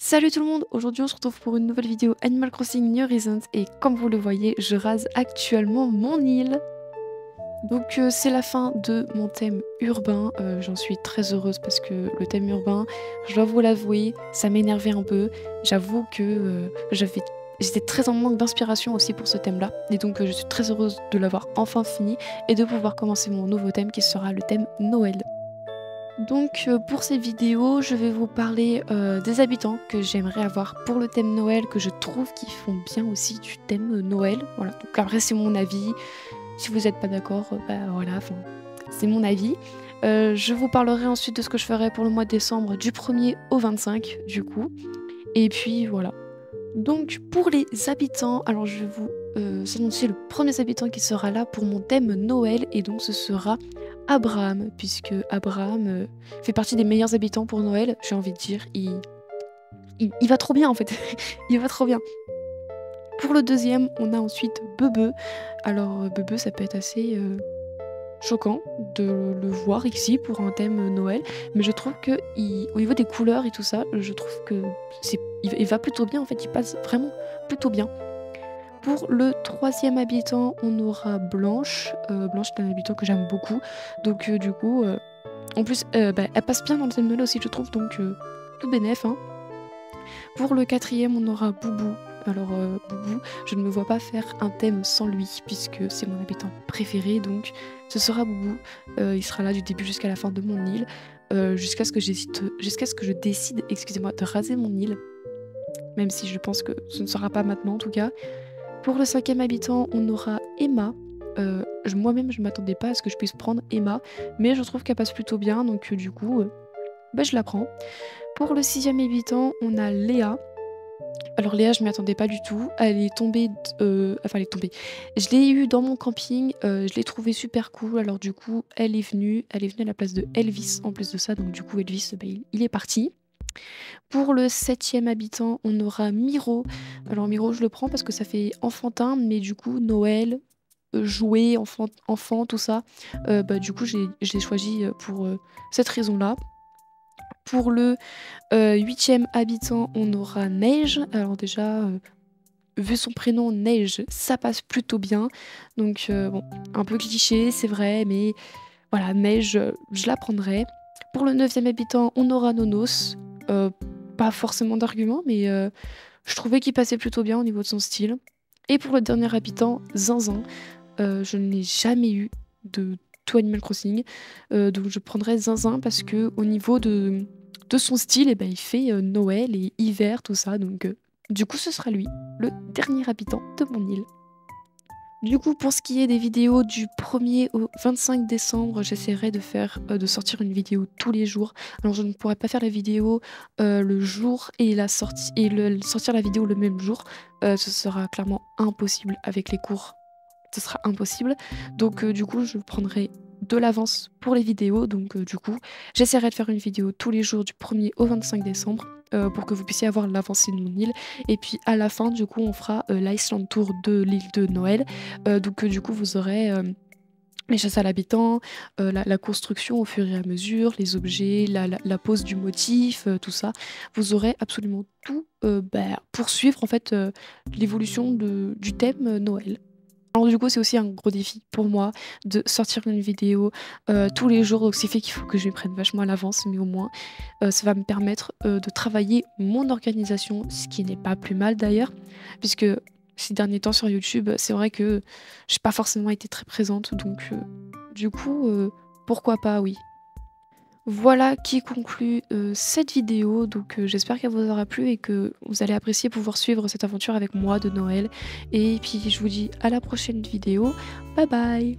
Salut tout le monde, aujourd'hui on se retrouve pour une nouvelle vidéo Animal Crossing New Horizons et comme vous le voyez, je rase actuellement mon île. Donc c'est la fin de mon thème urbain, j'en suis très heureuse parce que le thème urbain, je dois vous l'avouer, ça m'énervait un peu. J'avoue que j'étais très en manque d'inspiration aussi pour ce thème-là et donc je suis très heureuse de l'avoir enfin fini et de pouvoir commencer mon nouveau thème qui sera le thème Noël. Donc pour cette vidéo, je vais vous parler des habitants que j'aimerais avoir pour le thème Noël, que je trouve qu'ils font bien aussi du thème Noël. Voilà, donc après c'est mon avis. Si vous n'êtes pas d'accord, bah voilà, enfin, c'est mon avis. Je vous parlerai ensuite de ce que je ferai pour le mois de décembre du 1er au 25 du coup. Et puis voilà. Donc pour les habitants, alors je vais vous annoncer le premier habitant qui sera là pour mon thème Noël et donc ce sera Abraham, puisque Abraham fait partie des meilleurs habitants pour Noël, j'ai envie de dire, il va trop bien en fait, il va trop bien. Pour le deuxième, on a ensuite Bebe. Alors Bebe, ça peut être assez choquant de le voir ici pour un thème Noël, mais je trouve que au niveau des couleurs et tout ça, je trouve que il va plutôt bien en fait, il passe vraiment plutôt bien. Pour le troisième habitant, on aura Blanche. Blanche est un habitant que j'aime beaucoup, donc du coup, en plus, bah, elle passe bien dans le thème Noël aussi je trouve, donc tout bénef, hein. Pour le quatrième, on aura Boubou. Alors Boubou, je ne me vois pas faire un thème sans lui, puisque c'est mon habitant préféré, donc ce sera Boubou. Il sera là du début jusqu'à la fin de mon île, jusqu'à ce que je décide, excusez-moi, de raser mon île, même si je pense que ce ne sera pas maintenant en tout cas. Pour le cinquième habitant, on aura Emma. Moi-même, je m'attendais pas à ce que je puisse prendre Emma, mais je trouve qu'elle passe plutôt bien, donc du coup, bah, je la prends. Pour le sixième habitant, on a Léa. Alors Léa, je m'y attendais pas du tout. Elle est tombée, enfin elle est tombée. Je l'ai eue dans mon camping, je l'ai trouvée super cool. Alors du coup, elle est venue à la place de Elvis en plus de ça. Donc du coup, Elvis, bah, il est parti. Pour le septième habitant, on aura Miro. Alors Miro, je le prends parce que ça fait enfantin, mais du coup, Noël, jouer, enfant, tout ça, bah, du coup, j'ai choisi pour cette raison-là. Pour le huitième habitant, on aura Neige. Alors déjà, vu son prénom Neige, ça passe plutôt bien. Donc bon, un peu cliché, c'est vrai, mais voilà, Neige, je la prendrai. Pour le neuvième habitant, on aura Nonos. Pas forcément d'argument, mais je trouvais qu'il passait plutôt bien au niveau de son style. Et pour le dernier habitant, Zinzin. Je n'ai jamais eu de tout Animal Crossing, donc je prendrais Zinzin parce que au niveau de son style, eh ben, il fait Noël et hiver, tout ça, donc du coup ce sera lui, le dernier habitant de mon île. Du coup, pour ce qui est des vidéos du 1er au 25 décembre, j'essaierai de sortir une vidéo tous les jours. Alors, je ne pourrai pas faire la vidéo le jour et sortir la vidéo le même jour. Ce sera clairement impossible avec les cours. Ce sera impossible. Donc, du coup, je prendrai de l'avance pour les vidéos. Donc, du coup, j'essaierai de faire une vidéo tous les jours du 1er au 25 décembre. Pour que vous puissiez avoir l'avancée de mon île. Et puis à la fin, du coup, on fera l'Iceland Tour de l'île de Noël. Donc du coup, vous aurez les chasses à l'habitant, la construction au fur et à mesure, les objets, la pose du motif, tout ça. Vous aurez absolument tout pour suivre en fait l'évolution du thème Noël. Alors du coup, c'est aussi un gros défi pour moi de sortir une vidéo tous les jours, donc ce qui fait qu'il faut que je m'y prenne vachement à l'avance, mais au moins ça va me permettre de travailler mon organisation, ce qui n'est pas plus mal d'ailleurs, puisque ces derniers temps sur YouTube, c'est vrai que j'ai pas forcément été très présente, donc du coup, pourquoi pas, oui. Voilà qui conclut cette vidéo, donc j'espère qu'elle vous aura plu et que vous allez apprécier pouvoir suivre cette aventure avec moi de Noël. Et puis je vous dis à la prochaine vidéo, bye bye!